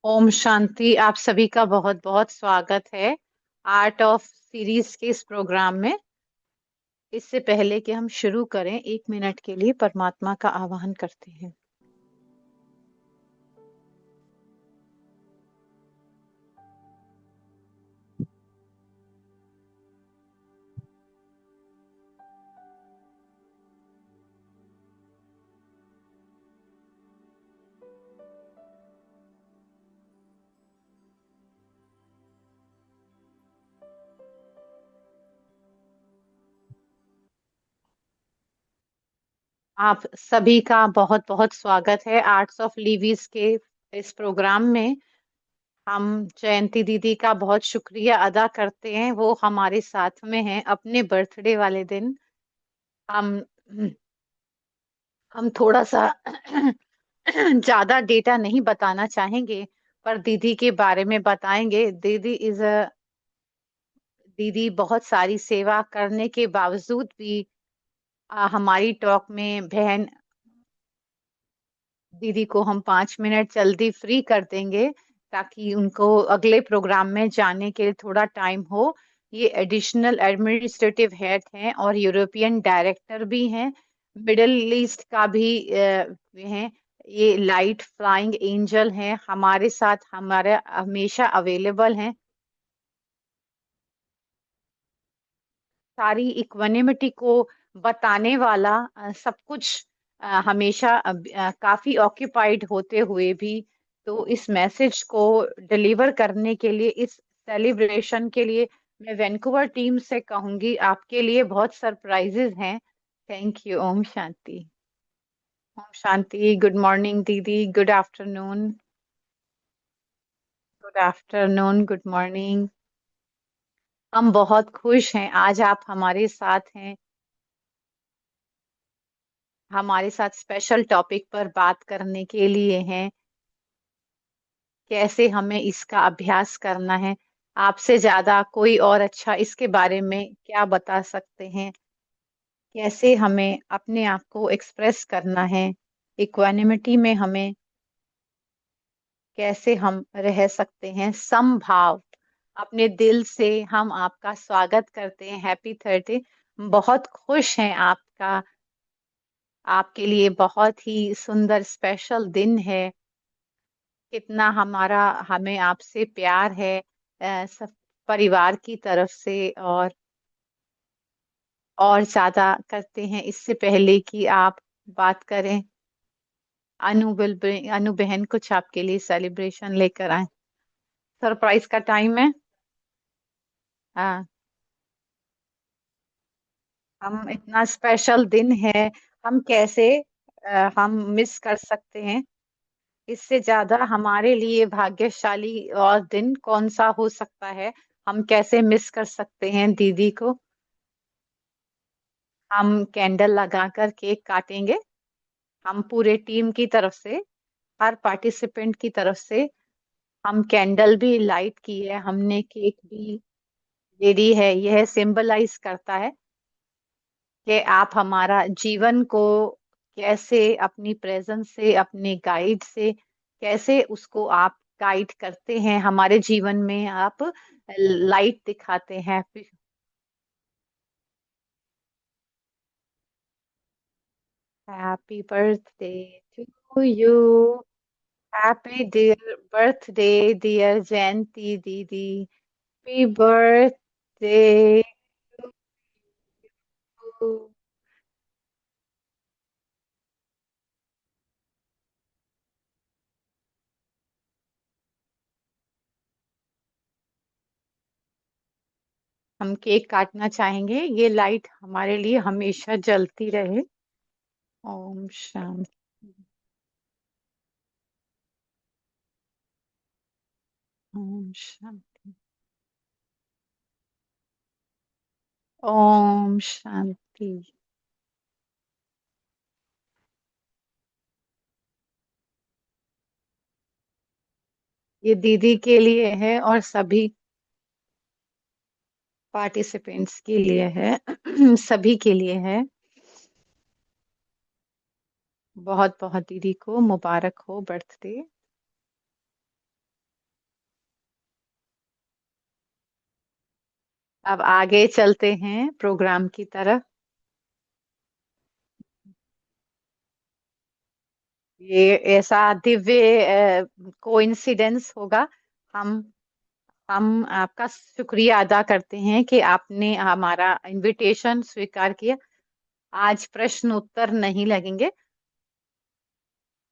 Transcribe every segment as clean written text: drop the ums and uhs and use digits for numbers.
ओम शांति। आप सभी का बहुत बहुत स्वागत है आर्ट ऑफ सीरीज के इस प्रोग्राम में। इससे पहले कि हम शुरू करें, 1 मिनट के लिए परमात्मा का आवाहन करते हैं। आप सभी का बहुत बहुत स्वागत है आर्ट्स ऑफ लिविस के इस प्रोग्राम में। हम जयंती दीदी का बहुत शुक्रिया अदा करते हैं, वो हमारे साथ में हैं अपने बर्थडे वाले दिन। हम हम थोड़ा सा ज्यादा डेटा नहीं बताना चाहेंगे, पर दीदी के बारे में बताएंगे। दीदी बहुत सारी सेवा करने के बावजूद भी हमारी टॉक में बहन दीदी को हम 5 मिनट जल्दी फ्री कर देंगे, ताकि उनको अगले प्रोग्राम में जाने के लिए थोड़ा टाइम हो। ये एडिशनल एडमिनिस्ट्रेटिव हेड हैं और यूरोपियन डायरेक्टर भी हैं, मिडिल ईस्ट का भी हैं। ये लाइट फ्लाइंग एंजल हैं, हमारे साथ हमारे हमेशा अवेलेबल हैं। सारी इक्वानिमिटी को बताने वाला, सब कुछ हमेशा काफी ऑक्यूपाइड होते हुए भी, तो इस मैसेज को डिलीवर करने के लिए, इस सेलिब्रेशन के लिए, मैं वैंकूवर टीम से कहूंगी आपके लिए बहुत सरप्राइजेज हैं। Thank you. ओम शांति। ओम शांति। गुड मॉर्निंग दीदी। Good afternoon. Good afternoon. Good morning. हम बहुत खुश हैं आज आप हमारे साथ स्पेशल टॉपिक पर बात करने के लिए हैं। कैसे हमें इसका अभ्यास करना है, आपसे ज्यादा कोई और अच्छा इसके बारे में क्या बता सकते हैं। कैसे हमें अपने आप को एक्सप्रेस करना है, इक्वानिमिटी में हमें कैसे हम रह सकते हैं, समभाव। अपने दिल से हम आपका स्वागत करते हैं। हैप्पी 30। बहुत खुश हैं आपका, आपके लिए बहुत ही सुंदर स्पेशल दिन है। कितना हमें आपसे प्यार है, सब परिवार की तरफ से, और ज्यादा करते हैं। इससे पहले कि आप बात करें, अनु बहन कुछ आपके लिए सेलिब्रेशन लेकर आए। सरप्राइज का टाइम है। हाँ, हम इतना स्पेशल दिन है, हम कैसे हम मिस कर सकते हैं। इससे ज्यादा हमारे लिए भाग्यशाली और दिन कौन सा हो सकता है। हम कैसे मिस कर सकते हैं दीदी को। हम कैंडल लगाकर केक काटेंगे। हम पूरे टीम की तरफ से, हर पार्टिसिपेंट की तरफ से, हम कैंडल भी लाइट की है, हमने केक भी रेडी है। यह सिंबलाइज करता है कि आप हमारा जीवन को कैसे अपनी प्रेजेंस से, अपने गाइड से, कैसे उसको आप गाइड करते हैं, हमारे जीवन में आप लाइट दिखाते हैं। Happy birthday to you. Happy dear birthday dear Jayanti दीदी। Happy birthday to. हम केक काटना चाहेंगे, ये लाइट हमारे लिए हमेशा जलती रहे। ओम शांति। ओम शांति। ओम शांति। ये दीदी के लिए है और सभी पार्टिसिपेंट्स के लिए है। सभी के लिए है। बहुत बहुत दीदी को मुबारक हो बर्थडे। अब आगे चलते हैं प्रोग्राम की तरफ। ये ऐसा दिव्य कोइंसिडेंस होगा। हम हम आपका शुक्रिया अदा करते हैं कि आपने हमारा इनविटेशन स्वीकार किया। आज प्रश्न उत्तर नहीं लगेंगे,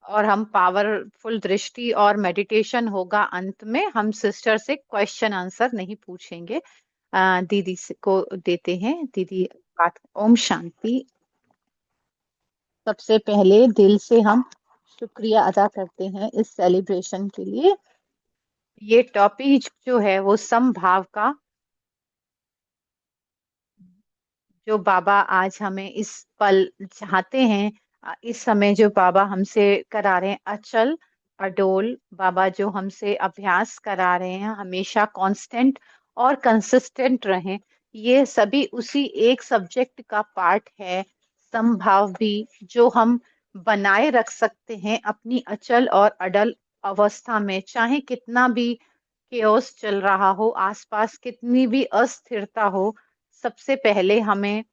और हम पावरफुल दृष्टि और मेडिटेशन होगा। अंत में हम सिस्टर से क्वेश्चन आंसर नहीं पूछेंगे। दीदी को देते हैं, दीदी बात। ओम शांति। सबसे पहले दिल से हम शुक्रिया अदा करते हैं इस सेलिब्रेशन के लिए। ये टॉपिक जो है वो समभाव का, जो बाबा आज हमें इस पल चाहते हैं, इस समय जो बाबा हमसे करा रहे हैं अचल अडोल, बाबा जो हमसे अभ्यास करा रहे हैं हमेशा कांस्टेंट और कंसिस्टेंट रहें, ये सभी उसी एक सब्जेक्ट का पार्ट है। समभाव भी, जो हम बनाए रख सकते हैं अपनी अचल और अडल अवस्था में, चाहे कितना भी केओस चल रहा हो आसपास, कितनी भी अस्थिरता हो। सबसे पहले हमें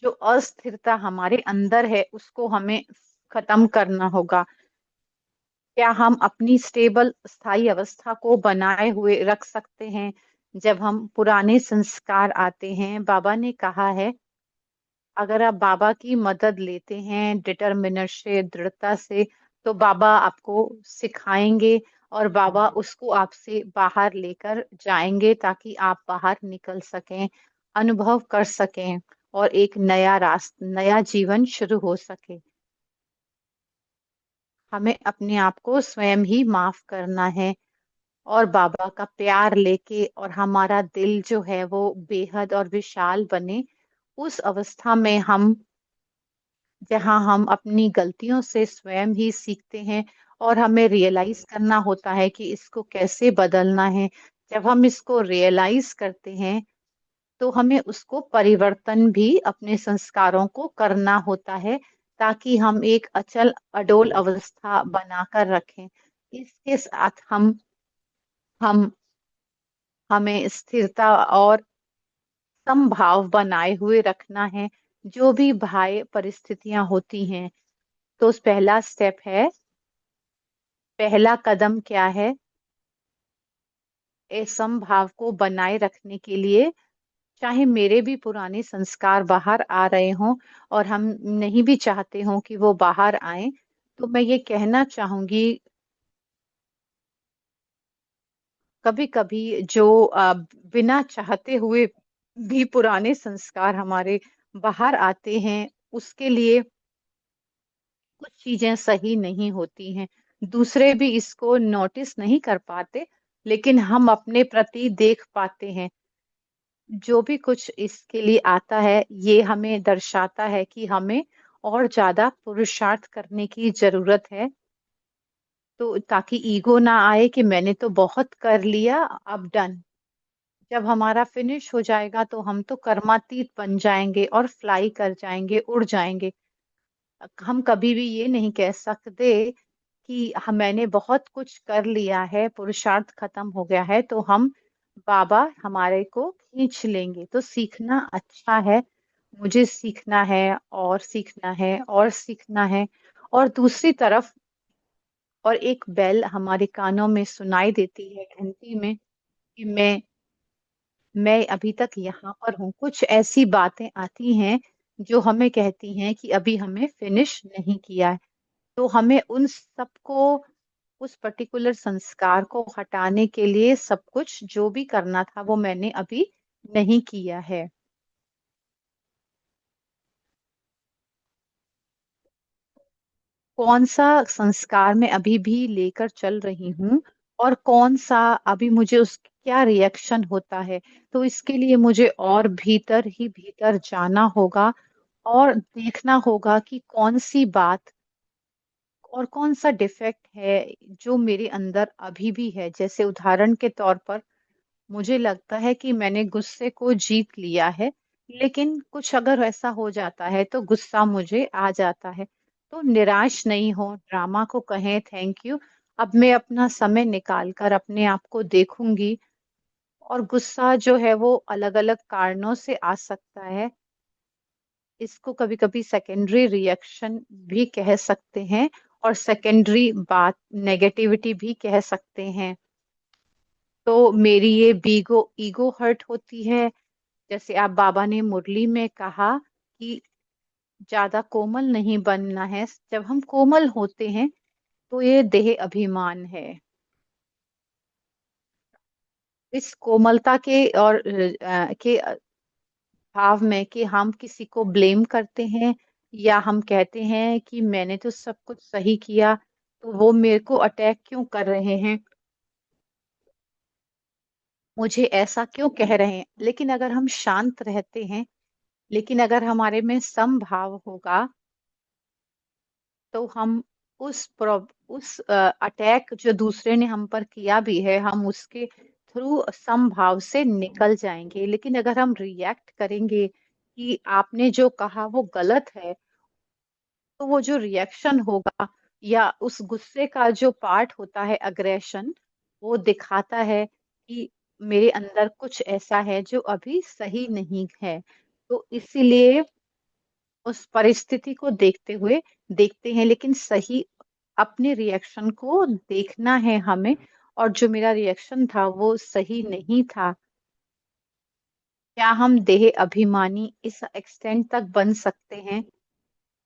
जो अस्थिरता हमारे अंदर है उसको हमें खत्म करना होगा। क्या हम अपनी स्टेबल स्थायी अवस्था को बनाए हुए रख सकते हैं? जब हम पुराने संस्कार आते हैं, बाबा ने कहा है, अगर आप बाबा की मदद लेते हैं डिटर्मिनेशन से, दृढ़ता से, तो बाबा आपको सिखाएंगे और बाबा उसको आपसे बाहर लेकर जाएंगे ताकि आप बाहर निकल सकें, अनुभव कर सकें और एक नया रास्ता, नया जीवन शुरू हो सके। हमें अपने आप को स्वयं ही माफ करना है और बाबा का प्यार लेके, और हमारा दिल जो है वो बेहद और विशाल बने। उस अवस्था में हम, जहाँ हम अपनी गलतियों से स्वयं ही सीखते हैं और हमें रियलाइज करना होता है कि इसको कैसे बदलना है। जब हम इसको रियलाइज करते हैं तो हमें उसको परिवर्तन भी अपने संस्कारों को करना होता है, ताकि हम एक अचल अडोल अवस्था बनाकर रखें। इसके साथ हम हमें स्थिरता और समभाव बनाए हुए रखना है, जो भी बाह्य परिस्थितियां होती हैं। तो पहला स्टेप है, पहला कदम क्या है? इस समभाव को बनाए रखने के लिए, चाहे मेरे भी पुराने संस्कार बाहर आ रहे हों और हम नहीं भी चाहते हों कि वो बाहर आए, तो मैं ये कहना चाहूंगी, कभी कभी जो बिना चाहते हुए भी पुराने संस्कार हमारे बाहर आते हैं, उसके लिए कुछ चीजें सही नहीं होती हैं। दूसरे भी इसको नोटिस नहीं कर पाते, लेकिन हम अपने प्रति देख पाते हैं। जो भी कुछ इसके लिए आता है, ये हमें दर्शाता है कि हमें और ज्यादा पुरुषार्थ करने की जरूरत है। तो ताकि ईगो ना आए कि मैंने तो बहुत कर लिया, अब डन। जब हमारा फिनिश हो जाएगा तो हम तो कर्मातीत बन जाएंगे और फ्लाई कर जाएंगे, उड़ जाएंगे। हम कभी भी ये नहीं कह सकते कि मैंने बहुत कुछ कर लिया है, पुरुषार्थ खत्म हो गया है, तो हम, बाबा हमारे को खींच लेंगे। तो सीखना अच्छा है, मुझे सीखना है और सीखना है और सीखना है। और दूसरी तरफ, और एक बेल हमारे कानों में सुनाई देती है घंटी में, कि मैं अभी तक यहाँ पर हूँ। कुछ ऐसी बातें आती हैं जो हमें कहती हैं कि अभी हमें फिनिश नहीं किया है। तो हमें उन सबको, उस पर्टिकुलर संस्कार को हटाने के लिए सब कुछ जो भी करना था वो मैंने अभी नहीं किया है। कौन सा संस्कार मैं अभी भी लेकर चल रही हूँ, और कौन सा अभी मुझे उस क्या रिएक्शन होता है। तो इसके लिए मुझे और भीतर ही भीतर जाना होगा और देखना होगा कि कौन सी बात और कौन सा डिफेक्ट है जो मेरे अंदर अभी भी है। जैसे उदाहरण के तौर पर, मुझे लगता है कि मैंने गुस्से को जीत लिया है, लेकिन कुछ अगर ऐसा हो जाता है तो गुस्सा मुझे आ जाता है। तो निराश नहीं हो, ड्रामा को कहें थैंक यू, अब मैं अपना समय निकाल कर अपने आप को देखूंगी और गुस्सा जो है वो अलग-अलग कारणों से आ सकता है। इसको कभी-कभी सेकेंडरी रिएक्शन भी कह सकते हैं और सेकेंडरी बात नेगेटिविटी भी कह सकते हैं। तो मेरी ये बीगो ईगो हर्ट होती है। जैसे आप बाबा ने मुरली में कहा कि ज़्यादा कोमल नहीं बनना है। जब हम कोमल होते हैं, तो ये देह अभिमान है। इस कोमलता के और के भाव में कि हम किसी को ब्लेम करते हैं या हम कहते हैं कि मैंने तो सब कुछ सही किया, तो वो मेरे को अटैक क्यों कर रहे हैं? मुझे ऐसा क्यों कह रहे हैं? लेकिन अगर हम शांत रहते हैं, लेकिन अगर हमारे में समभाव होगा, तो हम उस अटैक जो दूसरे ने हम पर किया भी है, हम उसके थ्रू समभाव से निकल जाएँगे। लेकिन अगर हम रिएक्ट करेंगे कि आपने जो कहा वो गलत है, तो वो जो रिएक्शन होगा या उस गुस्से का जो पार्ट होता है अग्रेशन, वो दिखाता है कि मेरे अंदर कुछ ऐसा है जो अभी सही नहीं है। तो इसीलिए उस परिस्थिति को देखते हुए देखते हैं, लेकिन सही अपने रिएक्शन को देखना है हमें। और जो मेरा रिएक्शन था वो सही नहीं था। क्या हम देह अभिमानी इस एक्सटेंट तक बन सकते हैं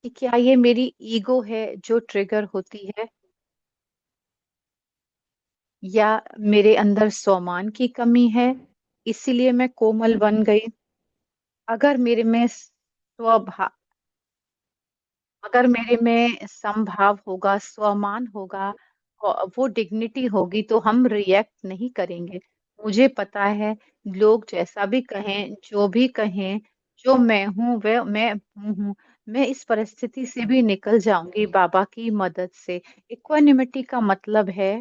कि क्या ये मेरी ईगो है जो ट्रिगर होती है, या मेरे अंदर स्वमान की कमी है, इसीलिए मैं कोमल बन गई? अगर मेरे में स्वभा अगर मेरे में समभाव होगा, स्वमान होगा, वो डिग्निटी होगी, तो हम रिएक्ट नहीं करेंगे। मुझे पता है लोग जैसा भी कहें, जो भी कहें, जो मैं हूँ वह मैं हूँ। मैं इस परिस्थिति से भी निकल जाऊँगी बाबा की मदद से। इक्वानिमिटी का मतलब है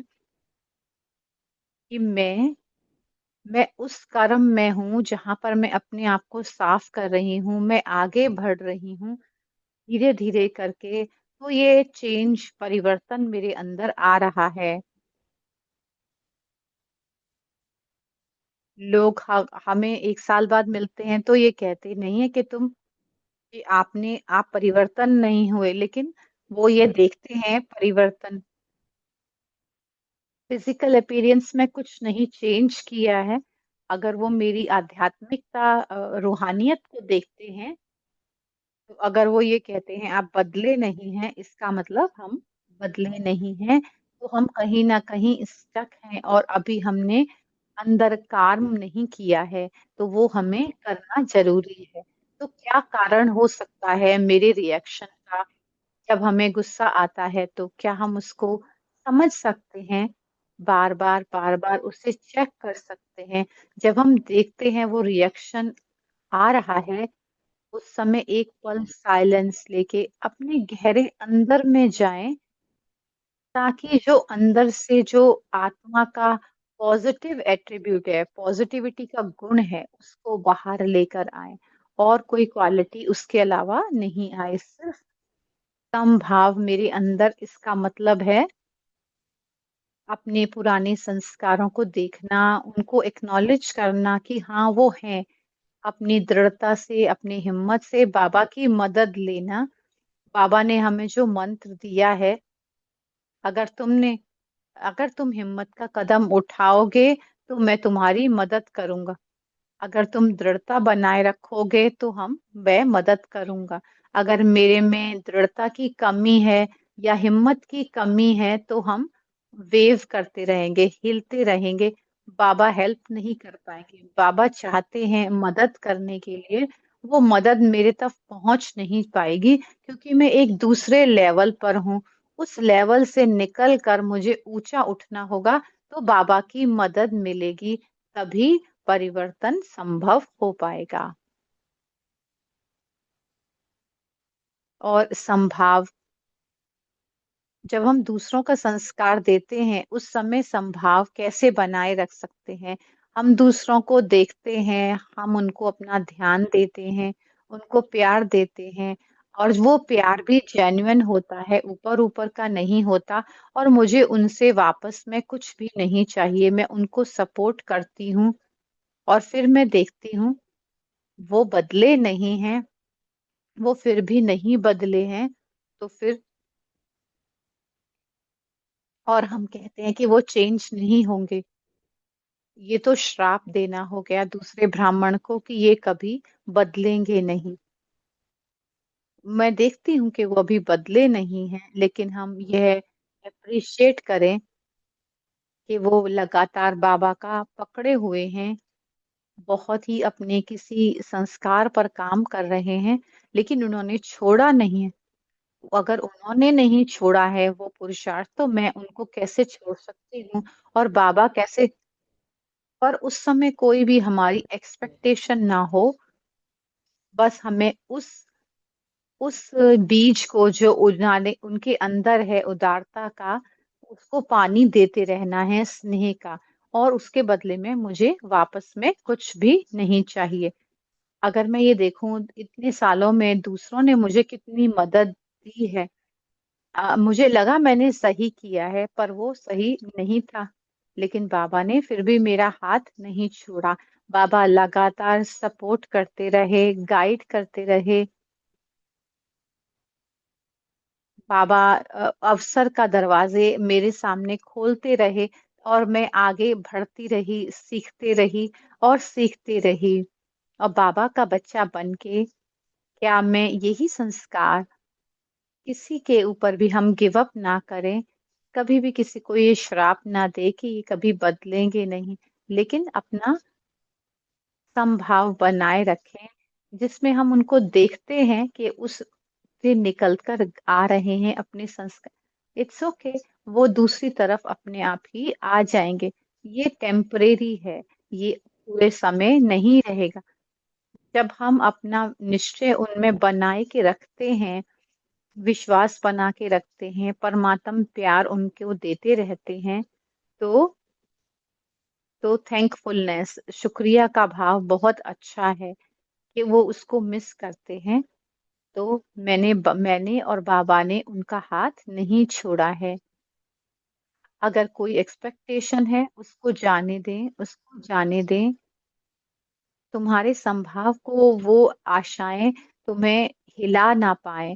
कि मैं उस कर्म में हूँ जहाँ पर मैं अपने आप को साफ कर रही हूँ, मैं आगे बढ़ रही हूँ, धीरे-धीरे करके। तो ये चेंज परिवर्तन मेरे अंदर आ रहा है। लोग हमें 1 साल बाद मिलते हैं तो ये कहते नहीं है कि आप परिवर्तन नहीं हुए, लेकिन वो ये देखते हैं परिवर्तन। फिजिकल अपीयरेंस में कुछ नहीं चेंज किया है। अगर वो मेरी आध्यात्मिकता रूहानियत को देखते हैं, तो अगर वो ये कहते हैं आप बदले नहीं हैं, इसका मतलब हम बदले नहीं हैं, तो हम कहीं न कहीं स्टक हैं और अभी हमने अंदर काम नहीं किया है, तो वो हमें करना ज़रूरी है। तो क्या कारण हो सकता है मेरे रिएक्शन का? जब हमें गुस्सा आता है, तो क्या हम उसको समझ सकते हैं? बार-बार, बार-बार उसे चेक कर सकते हैं। जब हम देखते हैं वो रिएक्शन आ रहा है, उस समय एक पल साइलेंस लेके अपने गहरे अंदर में जाएँ, ताकि जो अंदर से जो आत्मा का पॉजिटिव एट्रिब्यूट है, पॉजिटिविटी का गुण है, उसको बाहर लेकर आएँ और कोई क्वालिटी उसके अलावा नहीं आए। सिर्फ समभाव मेरे अंदर, इसका मतलब है अपने पुराने संस्कारों को देखना, उनको एक्नॉलेज करना कि हाँ, वो हैं। अपनी दृढ़ता से, अपनी हिम्मत से बाबा की मदद लेना। बाबा ने हमें जो मंत्र दिया है, अगर तुमने अगर तुम हिम्मत का कदम उठाओगे, तो मैं तुम्हारी मदद करूँगा। अगर तुम दृढ़ता बनाए रखोगे, तो मैं मदद करूँगा। अगर मेरे में दृढ़ता की कमी है या हिम्मत की कमी है, तो हम वेव करते रहेंगे, हिलते रहेंगे। बाबा हेल्प नहीं कर पाएँगे। बाबा चाहते हैं मदद करने के लिए, वो मदद मेरे तक पहुँच नहीं पाएगी, क्योंकि मैं एक दूसरे लेवल पर हूँ। उस लेवल से निकल कर मुझे ऊँचा उठना होगा, तो बाबा की मदद मिलेगी, तभी परिवर्तन संभव हो पाएगा। और संभाव जब हम दूसरों का संस्कार देते हैं, उस समय संभाव कैसे बनाए रख सकते हैं? हम दूसरों को देखते हैं, हम उनको अपना ध्यान देते हैं, उनको प्यार देते हैं, और वो प्यार भी जेन्युइन होता है, ऊपर-ऊपर का नहीं होता। और मुझे उनसे वापस में कुछ भी नहीं चाहिए, मैं उनको सपोर्ट करती हूँ। और फिर मैं देखती हूँ वो बदले नहीं हैं, वो फिर भी नहीं बदले हैं, तो फिर और हम कहते हैं कि वो चेंज नहीं होंगे। ये तो श्राप देना हो गया दूसरे ब्राह्मण को कि ये कभी बदलेंगे नहीं। मैं देखती हूँ कि वो अभी बदले नहीं हैं, लेकिन हम यह एप्रिशिएट करें कि वो लगातार बाबा का पकड़े हुए हैं, बहुत ही अपने किसी संस्कार पर काम कर रहे हैं, लेकिन उन्होंने छोड़ा नहीं है। अगर उन्होंने नहीं छोड़ा है वो पुरुषार्थ, तो मैं उनको कैसे छोड़ सकती हूँ? और बाबा कैसे, और उस समय कोई भी हमारी एक्सपेक्टेशन ना हो, बस हमें उस बीज को जो उन्होंने उनके अंदर है उदारता का, उसको पानी देते रहना है, स्नेह का, और उसके बदले में मुझे वापस में कुछ भी नहीं चाहिए। अगर मैं ये देखूँ इतने सालों में दूसरों ने मुझे कितनी मदद दी है, मुझे लगा मैंने सही किया है, पर वो सही नहीं था। लेकिन बाबा ने फिर भी मेरा हाथ नहीं छोड़ा। बाबा लगातार सपोर्ट करते रहे, गाइड करते रहे। बाबा अवसर का दरवाजे मेरे सामने खोलते रहे, और मैं आगे बढ़ती रही, सीखते रही और सीखती रही। और बाबा का बच्चा बन के क्या मैं यही संस्कार किसी के ऊपर भी हम गिव अप ना करें, कभी भी किसी को ये श्राप ना दें कि ये कभी बदलेंगे नहीं, लेकिन अपना समभाव बनाए रखें, जिसमें हम उनको देखते हैं कि उस से निकल कर आ रहे हैं अपने संस्कार। इट्स ओके, वो दूसरी तरफ अपने आप ही आ जाएँगे। ये टेम्परेरी है, ये पूरे समय नहीं रहेगा। जब हम अपना निश्चय उनमें बनाए के रखते हैं, विश्वास बना के रखते हैं, परमात्म प्यार उनको देते रहते हैं, तो थैंकफुलनेस, शुक्रिया का भाव बहुत अच्छा है कि वो उसको मिस करते हैं। तो मैंने और बाबा ने उनका हाथ नहीं छोड़ा है। अगर कोई एक्सपेक्टेशन है, उसको जाने दें, उसको जाने दें। तुम्हारे संभाव को वो आशाएँ तुम्हें हिला ना पाएँ।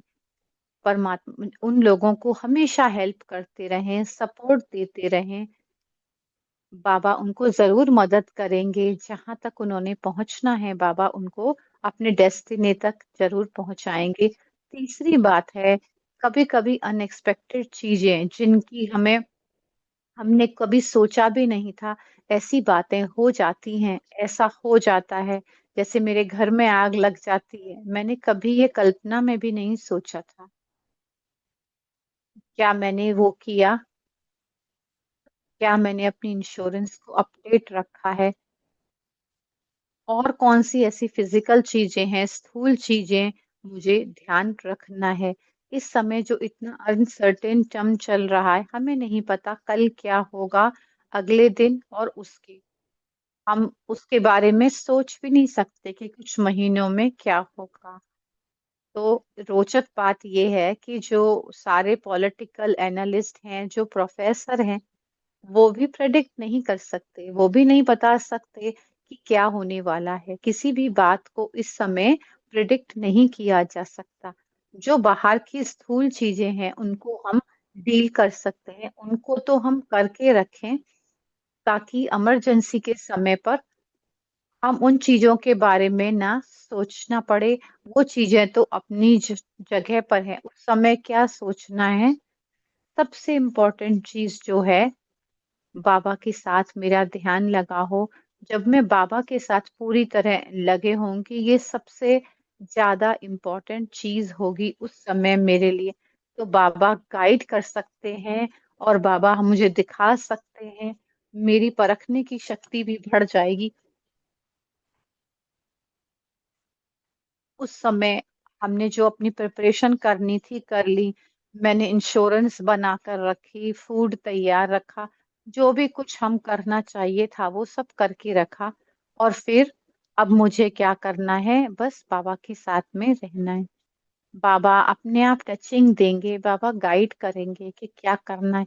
परमात्मा उन लोगों को हमेशा हेल्प करते रहें, सपोर्ट देते रहें। बाबा उनको ज़रूर मदद करेंगे, जहाँ तक उन्होंने पहुँचना है, बाबा उनको अपने डेस्टिनी तक ज़रूर पहुँचाएँगे। तीसरी बात है, कभी-कभी अनएक्सपेक्टेड चीज़ें जिनकी हमने कभी सोचा भी नहीं था, ऐसी बातें हो जाती हैं, ऐसा हो जाता है, जैसे मेरे घर में आग लग जाती है, मैंने कभी ये कल्पना में भी नहीं सोचा था। क्या मैंने वो किया? क्या मैंने अपनी इंश्योरेंस को अपडेट रखा है? और कौन-सी ऐसी फिज़िकल चीज़ें हैं, स्थूल चीज़ें मुझे ध्यान रखना है। इस समय जो इतना अनसर्टेन टर्म चल रहा है, हमें नहीं पता कल क्या होगा, अगले दिन और उसके। हम उसके बारे में सोच भी नहीं सकते कि कुछ महीनों में क्या होगा। तो रोचक बात ये है कि जो सारे पॉलिटिकल एनालिस्ट हैं, जो प्रोफ़ेसर हैं, वो भी प्रेडिक्ट नहीं कर सकते, वो भी नहीं बता सकते कि क्या होने वाला है। किसी भी बात को इस समय प्रेडिक्ट नहीं किया जा सकता। जो बाहर की स्थूल चीज़ें हैं, उनको हम डील कर सकते हैं, उनको तो हम करके रखें, ताकि इमरजेंसी के समय पर हम उन चीज़ों के बारे में ना सोचना पड़े। वो चीज़ें तो अपनी जगह पर हैं, उस समय क्या सोचना है, सबसे इम्पोर्टेंट चीज़ जो है, बाबा के साथ मेरा ध्यान लगा हो, जब मैं बाबा के साथ पूरी तरह लगे होंगी, ये सबसे ज़्यादा इम्पोर्टेंट चीज़ होगी उस समय मेरे लिए। तो बाबा गाइड कर सकते हैं और बाबा मुझे दिखा सकते हैं, मेरी परखने की शक्ति भी बढ़ जाएगी। उस समय हमने जो अपनी प्रिपरेशन करनी थी, कर ली। मैंने इंश्योरेंस बना कर रखी, फूड तैयार रखा, जो भी कुछ हम करना चाहिए था, वो सब करके रखा, और फिर अब मुझे क्या करना है, बस बाबा के साथ में रहना है। बाबा अपने आप टचिंग देंगे, बाबा गाइड करेंगे कि क्या करना है।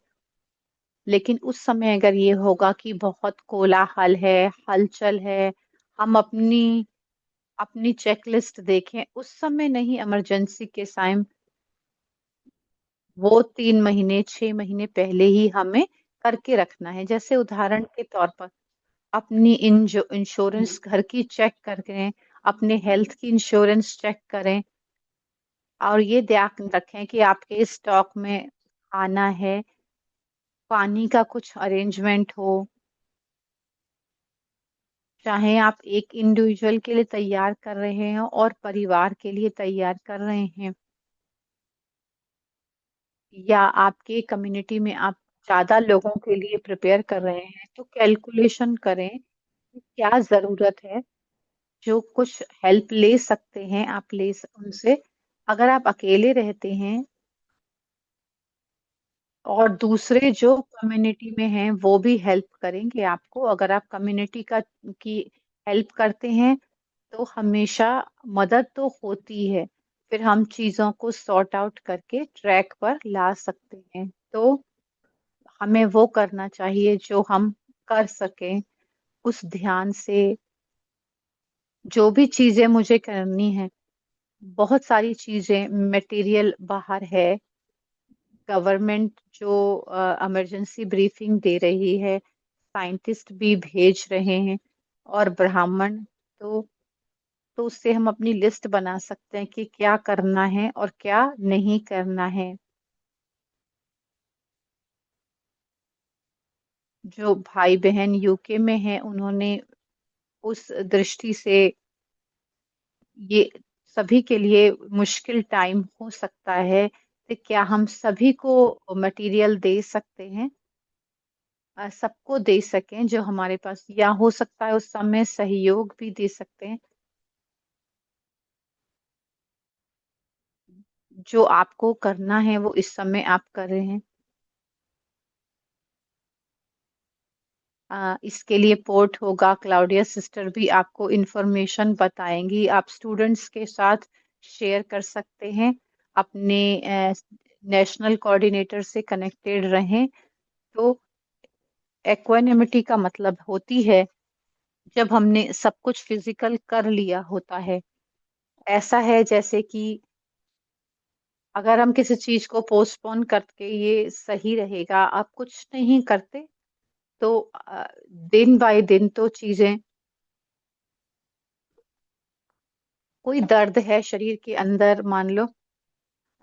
लेकिन उस समय अगर ये होगा कि बहुत कोलाहल है, हलचल है, हम अपनी अपनी चेकलिस्ट देखें, उस समय नहीं, इमरजेंसी के टाइम वो 3 महीने 6 महीने पहले ही हमें करके रखना है। जैसे उदाहरण के तौर पर अपनी इंश्योरेंस घर की चेक करें, अपने हेल्थ की इंश्योरेंस चेक करें, और ये ध्यान रखें कि आपके स्टॉक में खाना है, पानी का कुछ अरेंजमेंट हो। चाहे आप एक इंडिविजुअल के लिए तैयार कर रहे हैं और परिवार के लिए तैयार कर रहे हैं, या आपके कम्युनिटी में आप ज़्यादा लोगों के लिए प्रिपेयर कर रहे हैं, तो कैलकुलेशन करें कि क्या ज़रूरत है। जो कुछ हेल्प ले सकते हैं आप उनसे। अगर आप अकेले रहते हैं और दूसरे जो कम्युनिटी में हैं वो भी हेल्प करेंगे आपको। अगर आप कम्युनिटी का की हेल्प करते हैं तो हमेशा मदद तो होती है। फिर हम चीज़ों को सॉर्ट आउट करके ट्रैक पर ला सकते हैं। तो हमें वो करना चाहिए जो हम कर सकें उस ध्यान से। जो भी चीज़ें मुझे करनी है, बहुत सारी चीज़ें मटेरियल बाहर है। गवर्नमेंट जो इमरजेंसी ब्रीफिंग दे रही है, साइंटिस्ट भी भेज रहे हैं, और ब्राह्मण, तो उससे हम अपनी लिस्ट बना सकते हैं कि क्या करना है और क्या नहीं करना है। जो भाई बहन यूके में हैं, उन्होंने उस दृष्टि से, ये सभी के लिए मुश्किल टाइम हो सकता है, तो क्या हम सभी को मटेरियल दे सकते हैं, सबको दे सकें जो हमारे पास, या हो सकता है उस समय सहयोग भी दे सकते हैं। जो आपको करना है वो इस समय आप कर रहे हैं। इसके लिए पोर्ट होगा, क्लाउडिया सिस्टर भी आपको इन्फॉर्मेशन बताएंगी। आप स्टूडेंट्स के साथ शेयर कर सकते हैं, अपने नेशनल कोऑर्डिनेटर से कनेक्टेड रहें। तो एक्वानिमिटी का मतलब होती है जब हमने सब कुछ फिजिकल कर लिया होता है। ऐसा है जैसे कि अगर हम किसी चीज को पोस्टपोन करके ये सही रहेगा, आप कुछ नहीं करते, तो दिन बाय दिन तो चीजें, कोई दर्द है शरीर के अंदर, मान लो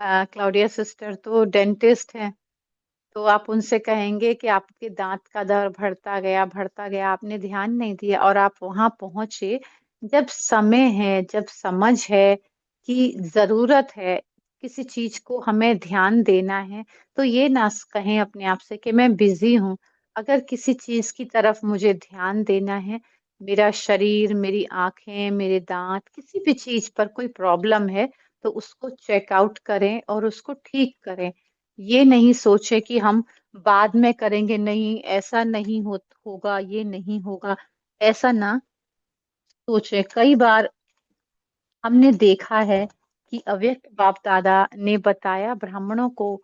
क्लाउडिया सिस्टर तो डेंटिस्ट हैं, तो आप उनसे कहेंगे कि आपके दांत का दर्द बढ़ता गया, आपने ध्यान नहीं दिया और आप वहां पहुंचे। जब समय है, जब समझ है कि जरूरत है, किसी चीज को हमें ध्यान देना है, तो ये ना कहें अपने आप से कि मैं बिजी हूँ। अगर किसी चीज की तरफ मुझे ध्यान देना है, मेरा शरीर, मेरी आंखें, मेरे दांत, किसी भी चीज पर कोई प्रॉब्लम है, तो उसको चेकआउट करें और उसको ठीक करें। ये नहीं सोचे कि हम बाद में करेंगे, नहीं ऐसा नहीं होगा, ये नहीं होगा, ऐसा ना सोचे। कई बार हमने देखा है कि अव्यक्त बाप दादा ने बताया ब्राह्मणों को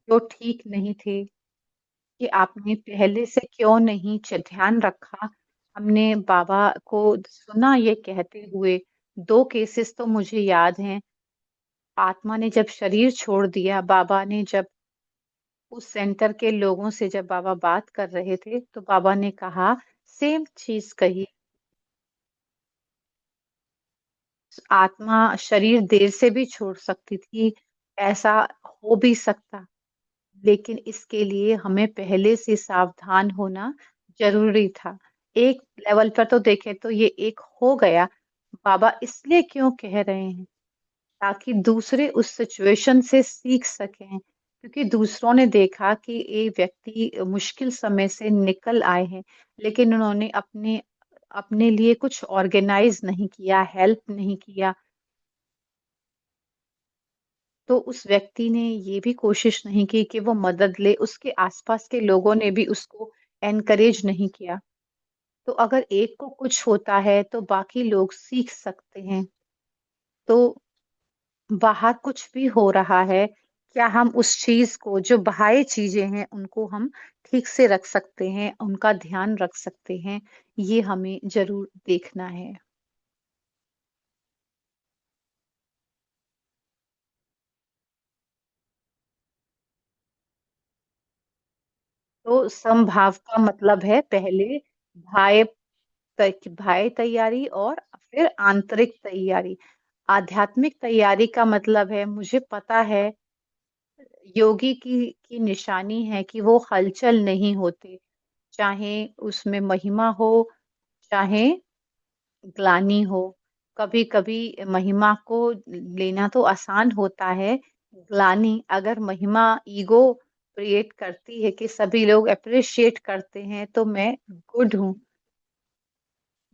जो ठीक नहीं थे, कि आपने पहले से क्यों नहीं ध्यान रखा। हमने बाबा को सुना ये कहते हुए। 2 केसेस तो मुझे याद हैं। आत्मा ने जब शरीर छोड़ दिया, बाबा ने जब उस सेंटर के लोगों से, जब बाबा बात कर रहे थे, तो बाबा ने कहा, सेम चीज कही, आत्मा शरीर देर से भी छोड़ सकती थी, ऐसा हो भी सकता, लेकिन इसके लिए हमें पहले से सावधान होना जरूरी था। एक लेवल पर तो देखें तो ये एक हो गया। बाबा इसलिए क्यों कह रहे हैं, ताकि दूसरे उस सिचुएशन से सीख सकें, क्योंकि दूसरों ने देखा कि ये व्यक्ति मुश्किल समय से निकल आए हैं, लेकिन उन्होंने अपने अपने लिए कुछ ऑर्गेनाइज नहीं किया, हेल्प नहीं किया। तो उस व्यक्ति ने ये भी कोशिश नहीं की कि वो मदद ले, उसके आसपास के लोगों ने भी उसको एनकरेज नहीं किया। तो अगर एक को कुछ होता है तो बाकी लोग सीख सकते हैं। तो बाहर कुछ भी हो रहा है, क्या हम उस चीज को, जो बाह्य चीजें हैं, उनको हम ठीक से रख सकते हैं, उनका ध्यान रख सकते हैं, ये हमें जरूर देखना है। तो समभाव का मतलब है पहले बाह्य बाह्य तैयारी और फिर आंतरिक तैयारी। आध्यात्मिक तैयारी का मतलब है, मुझे पता है योगी की निशानी है कि वो हलचल नहीं होते, चाहे उसमें महिमा हो, चाहे ग्लानि हो। कभी-कभी महिमा को लेना तो आसान होता है, ग्लानि अगर महिमा ईगो क्रिएट करती है कि सभी लोग एप्रिशिएट करते हैं, तो मैं गुड हूँ।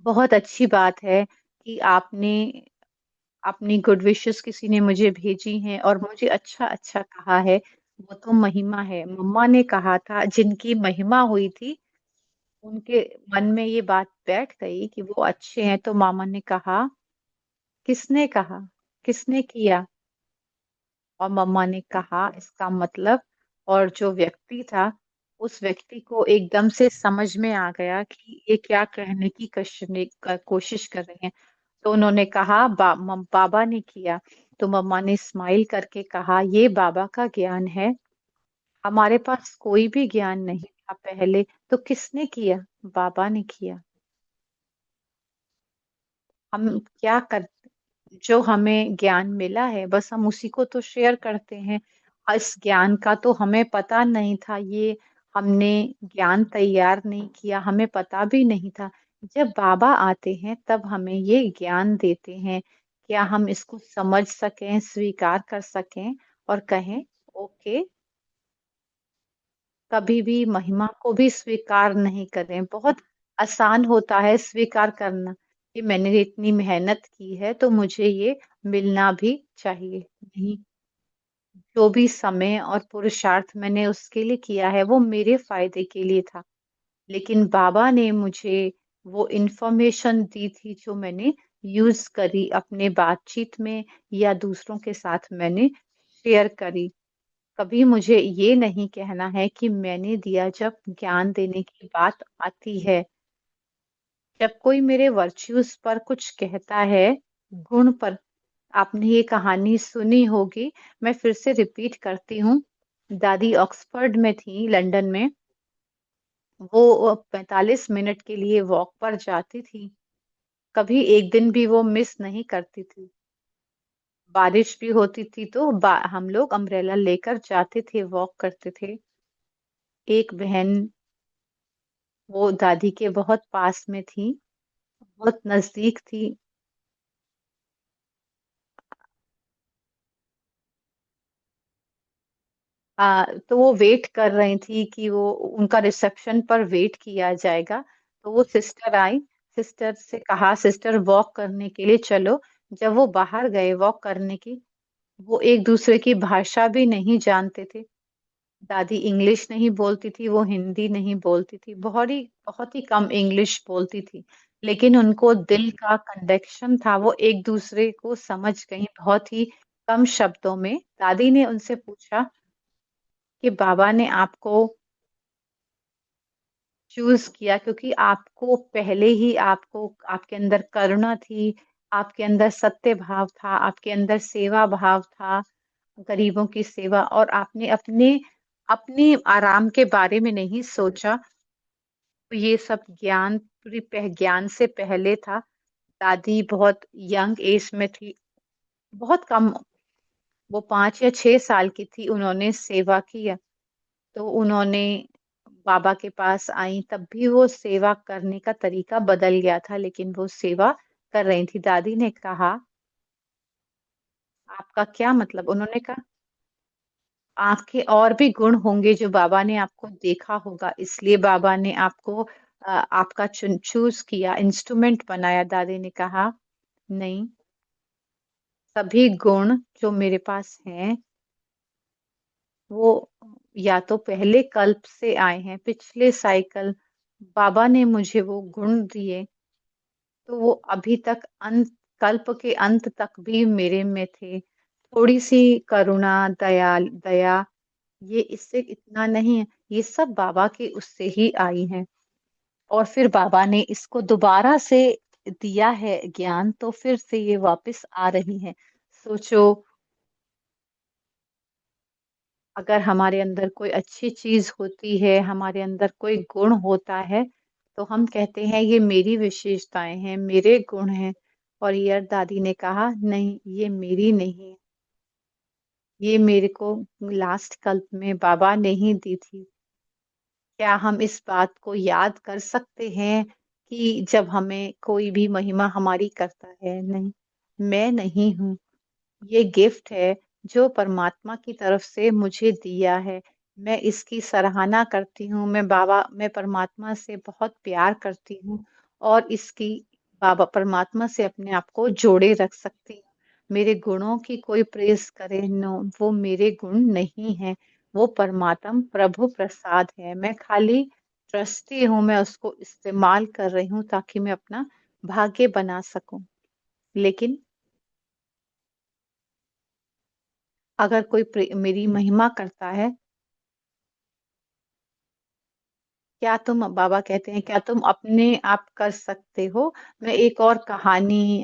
बहुत अच्छी बात है कि आपने अपनी गुड विशेस किसी ने मुझे भेजी हैं और मुझे अच्छा-अच्छा कहा है, वो तो महिमा है। मम्मा ने कहा था जिनकी महिमा हुई थी, उनके मन में ये बात बैठ गई कि वो अच्छे हैं, तो मामा ने कहा, किसने कहा? किसने किया? और मम्मा ने कहा इसका मतलब, और जो व्यक्ति था, उस व्यक्ति को एकदम से समझ में आ गया कि ये क्या कहने की कोशिश कर रहे हैं। तो उन्होंने कहा बाबा ने किया। तो मम्मा ने स्माइल करके कहा, ये बाबा का ज्ञान है, हमारे पास कोई भी ज्ञान नहीं था पहले, तो किसने किया? बाबा ने किया। हम क्या कर जो हमें ज्ञान मिला है, बस हम उसी को तो शेयर करते हैं। इस ज्ञान का तो हमें पता नहीं था, ये हमने ज्ञान तैयार नहीं किया, हमें पता भी नहीं था। जब बाबा आते हैं, तब हमें ये ज्ञान देते हैं। क्या हम इसको समझ सकें, स्वीकार कर सकें और कहें, ओके, कभी भी महिमा को भी स्वीकार नहीं करें। बहुत आसान होता है स्वीकार करना कि मैंने इतनी मेहनत की है, तो मुझे ये मिलना भी चाहिए। नहीं, जो भी समय और पुरुषार्थ मैंने उसके लिए किया है, वो मेरे फ़ायदे के लिए था। लेकिन बाबा ने मुझे वो इन्फॉर्मेशन दी थी, जो मैंने यूज़ करी अपने बातचीत में या दूसरों के साथ मैंने शेयर करी। कभी मुझे ये नहीं कहना है कि मैंने दिया, जब ज्ञान देने की बात आती है। जब कोई मेरे वर्च्यूज़ पर कुछ कहता है, गुण पर, आपने ये कहानी सुनी होगी, मैं फिर से रिपीट करती हूँ। दादी ऑक्सफोर्ड में थी, लंदन में। वो 45 मिनट के लिए वॉक पर जाती थी। कभी एक दिन भी वो मिस नहीं करती थी। बारिश भी होती थी तो हम लोग अम्ब्रेला लेकर जाते थे, वॉक करते थे। एक बहन, वो दादी के बहुत पास में थी, बहुत नज़दीक थी। तो वो वेट कर रही थी कि वो उनका रिसेप्शन पर वेट किया जाएगा। तो वो सिस्टर आई, सिस्टर से कहा, सिस्टर वॉक करने के लिए चलो। जब वो बाहर गए वॉक करने की, वो एक दूसरे की भाषा भी नहीं जानते थे। दादी इंग्लिश नहीं बोलती थी, वो हिंदी नहीं बोलती थी, बहुत ही कम इंग्लिश बोलती थी। लेकिन उनको दिल का कनेक्शन था, वो एक दूसरे को समझ गई बहुत ही कम शब्दों में। दादी ने उनसे पूछा कि बाबा ने आपको चूज़ किया क्योंकि आपको पहले ही आपको, आपके अंदर करुणा थी, आपके अंदर सत्य भाव था, आपके अंदर सेवा भाव था, गरीबों की सेवा, और आपने अपने अपने आराम के बारे में नहीं सोचा। तो ये सब ज्ञान ज्ञान से पहले था। दादी बहुत यंग एज में थी, बहुत कम, वो 5 या 6 साल की थी, उन्होंने सेवा की है। तो उन्होंने बाबा के पास आई, तब भी वो सेवा करने का तरीका बदल गया था, लेकिन वो सेवा कर रही थी। दादी ने कहा, आपका क्या मतलब? उन्होंने कहा, आपके और भी गुण होंगे जो बाबा ने आपको देखा होगा, इसलिए बाबा ने आपको आपका चूज किया, इंस्ट्रूमेंट बनाया। दादी ने कहा, नहीं, सभी गुण जो मेरे पास हैं, वो या तो पहले कल्प से आए हैं, पिछले साइकिल बाबा ने मुझे वो गुण दिए, तो वो अभी तक अंत, कल्प के अंत तक भी मेरे में थे। थोड़ी-सी करुणा, दया ये इससे इतना नहीं है, ये सब बाबा के उससे ही आई हैं। और फिर बाबा ने इसको दोबारा से दिया है ज्ञान, तो फिर से ये वापस आ रही हैं। सोचो, अगर हमारे अंदर कोई अच्छी चीज़ होती है, हमारे अंदर कोई गुण होता है, तो हम कहते हैं ये मेरी विशेषताएँ हैं, मेरे गुण हैं। और ये दादी ने कहा नहीं, ये मेरी नहीं, ये मेरे को लास्ट कल्प में बाबा ने ही दी थी। क्या हम इस बात को याद कर सकते हैं कि जब हमें कोई भी महिमा हमारी करता है? नहीं, मैं नहीं हूँ। ये गिफ्ट है जो परमात्मा की तरफ से मुझे दिया है। मैं इसकी सराहना करती हूँ। मैं परमात्मा से बहुत प्यार करती हूँ और इसकी बाबा परमात्मा से अपने आप को जोड़े रख सकती हूँ। मेरे गुणों की कोई प्रेज़ करे, नो, वो मेरे गुण नहीं हैं। वो परमात्म प्रभु प्रसाद है। मैं खाली ट्रस्टी हूँ, मैं उसको इस्तेमाल कर रही हूँ ताकि मैं अपना भाग्य बना सकूँ। लेकिन अगर कोई मेरी महिमा करता है, क्या तुम बाबा कहते हैं, क्या तुम अपने आप कर सकते हो? मैं एक और कहानी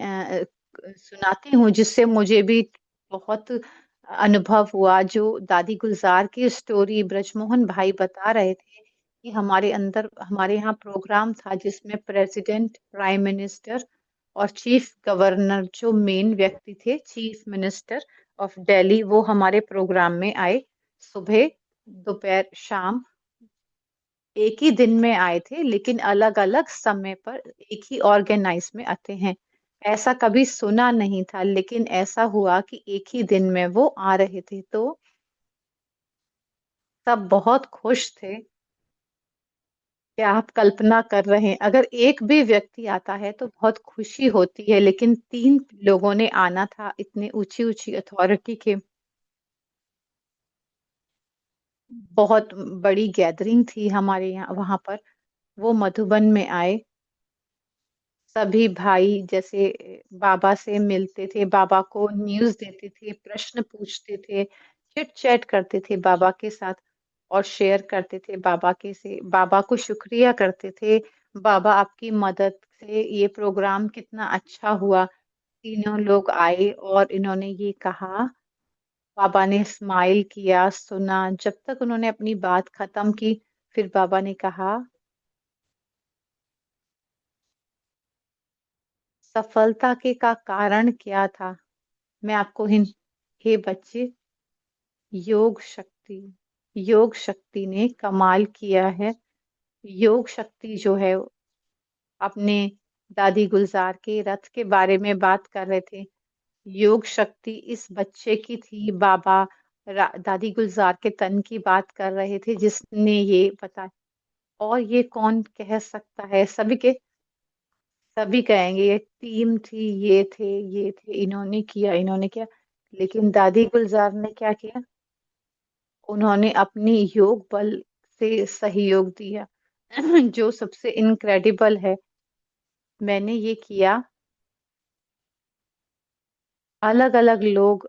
सुनाती हूँ जिससे मुझे भी बहुत अनुभव हुआ, जो दादी गुलज़ार की स्टोरी ब्रजमोहन भाई बता रहे थे कि हमारे यहाँ प्रोग्राम था जिसमें प्रेज़िडेंट, प्राइम मिनिस्टर और चीफ गवर्नर जो मेन व्यक्ति थे, चीफ मिनिस्टर ऑफ दिल्ली, वो हमारे प्रोग्राम में आए। सुबह, दोपहर, शाम एक ही दिन में आए थे, लेकिन अलग-अलग समय पर एक ही ऑर्गेनाइज़ में आते हैं। ऐसा कभी सुना नहीं था, लेकिन ऐसा हुआ कि एक ही दिन में वो आ रहे थे, तो सब बहुत खुश थे। क्या आप कल्पना कर रहे हैं, अगर एक भी व्यक्ति आता है तो बहुत खुशी होती है, लेकिन 3 लोगों ने आना था, इतनी ऊँची-ऊँची अथॉरिटी के। बहुत बड़ी गैदरिंग थी हमारे यहाँ वहाँ पर। वो मधुबन में आए, सभी भाई जैसे बाबा से मिलते थे, बाबा को न्यूज़ देते थे, प्रश्न पूछते थे, चिट-चैट करते थे बाबा के साथ और शेयर करते थे बाबा को शुक्रिया करते थे, बाबा आपकी मदद से ये प्रोग्राम कितना अच्छा हुआ। तीनों लोग आए और इन्होंने ये कहा, बाबा ने स्माइल किया, सुना, जब तक उन्होंने अपनी बात खत्म की, फिर बाबा ने कहा, सफलता के का कारण क्या था? मैं आपको हिन हे बच्चे, योग शक्ति योग शक्ति ने कमाल किया है। योग शक्ति जो है, अपने दादी गुलजार के रथ के बारे में बात कर रहे थे। योग शक्ति इस बच्चे की थी। बाबा दादी गुलजार के तन की बात कर रहे थे जिसने ये बताया। और ये कौन कह सकता है, सभी कहेंगे ये टीम थी, इन्होंने किया। लेकिन दादी गुलजार ने क्या किया? उन्होंने अपनी योग बल से सहयोग दिया जो सबसे इनक्रेडिबल है। मैंने ये किया, अलग-अलग लोग,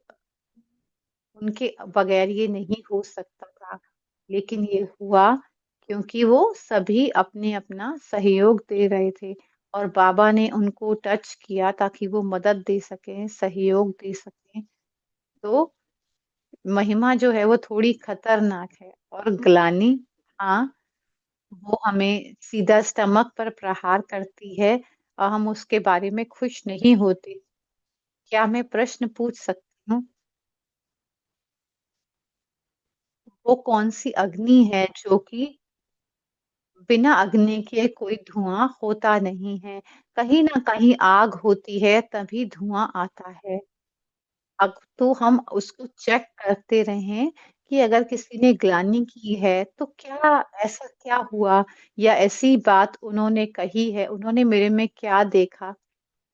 उनके बगैर ये नहीं हो सकता था, लेकिन ये हुआ क्योंकि वो सभी अपने अपना सहयोग दे रहे थे और बाबा ने उनको टच किया ताकि वो मदद दे सकें, सहयोग दे सकें। तो महिमा जो है वो थोड़ी खतरनाक है और ग्लानि, हाँ, वो हमें सीधा स्टमक पर प्रहार करती है और हम उसके बारे में खुश नहीं होते। क्या मैं प्रश्न पूछ सकती हूँ? वो कौन-सी अग्नि है जो कि बिना अग्नि के कोई धुआँ होता नहीं है? कहीं न कहीं आग होती है तभी धुआँ आता है। अब तो हम उसको चेक करते रहें कि अगर किसी ने ग्लानि की है तो क्या ऐसा क्या हुआ या ऐसी बात उन्होंने कही है, उन्होंने मेरे में क्या देखा?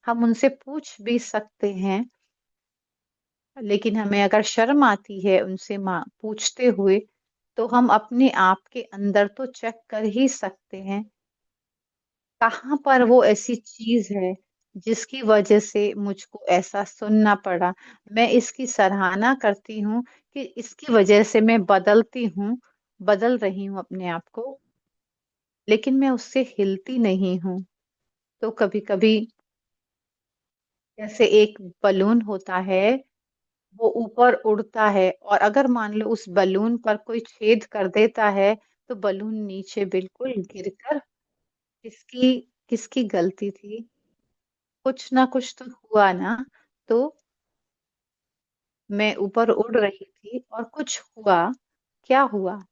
हम उनसे पूछ भी सकते हैं, लेकिन हमें अगर शर्म आती है उनसे पूछते हुए, तो हम अपने आप के अंदर तो चेक कर ही सकते हैं, कहाँ पर वो ऐसी चीज़ है। जिसकी वजह से मुझको ऐसा सुनना पड़ा। मैं इसकी सराहना करती हूँ कि इसकी वजह से मैं बदलती हूँ, बदल रही हूँ अपने आप को, लेकिन मैं उससे हिलती नहीं हूँ। तो कभी-कभी जैसे एक बलून होता है, वो ऊपर उड़ता है और अगर मान लो उस बलून पर कोई छेद कर देता है, तो बलून नीचे बिल्कुल गिरकर किसकी किसकी गलती थी? कुछ ना कुछ तो हुआ ना। तो मैं ऊपर उड़ रही थी और कुछ हुआ। क्या हुआ?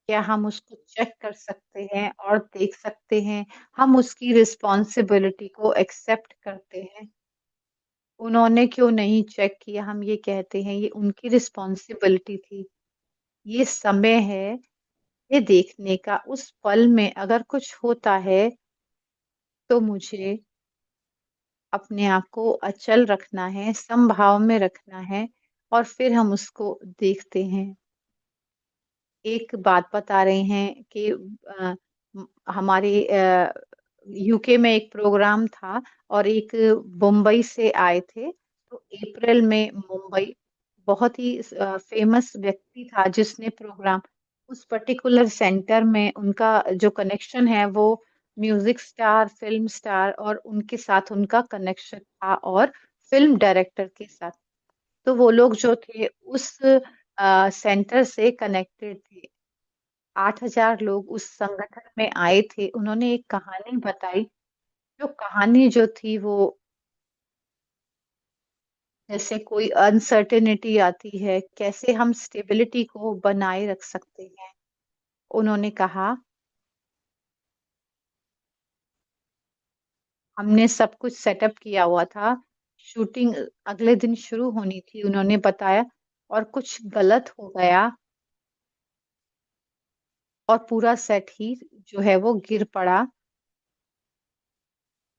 क्या हम उसको चेक कर सकते हैं और देख सकते हैं? हम उसकी रिस्पॉन्सिबिलिटी को एक्सेप्ट करते हैं। उन्होंने क्यों नहीं चेक किया, हम ये कहते हैं ये उनकी रिस्पॉन्सिबिलिटी थी। ये समय है ये देखने का, उस पल में अगर कुछ होता है, तो मुझे अपने आप को अचल रखना है, समभाव में रखना है और फिर हम उसको देखते हैं। एक बात बता रहे हैं कि हमारे यूके में एक प्रोग्राम था और एक मुंबई से आए थे। तो अप्रैल में मुंबई बहुत ही फेमस व्यक्ति था जिसने प्रोग्राम उस पर्टिकुलर सेंटर में उनका जो कनेक्शन है वो म्यूजिक स्टार, फिल्म स्टार और उनके साथ उनका कनेक्शन था और फिल्म डायरेक्टर के साथ। तो वो लोग जो थे उस सेंटर से कनेक्टेड थे। 8,000 लोग उस संगठन में आए थे। उन्होंने एक कहानी बताई, जो कहानी जो थी वो जैसे कोई अनसर्टेनिटी आती है, कैसे हम स्टेबिलिटी को बनाए रख सकते हैं। उन्होंने कहा, हमने सब कुछ सेटअप किया हुआ था, शूटिंग अगले दिन शुरू होनी थी, उन्होंने बताया और कुछ गलत हो गया और पूरा सेट ही जो है वो गिर पड़ा।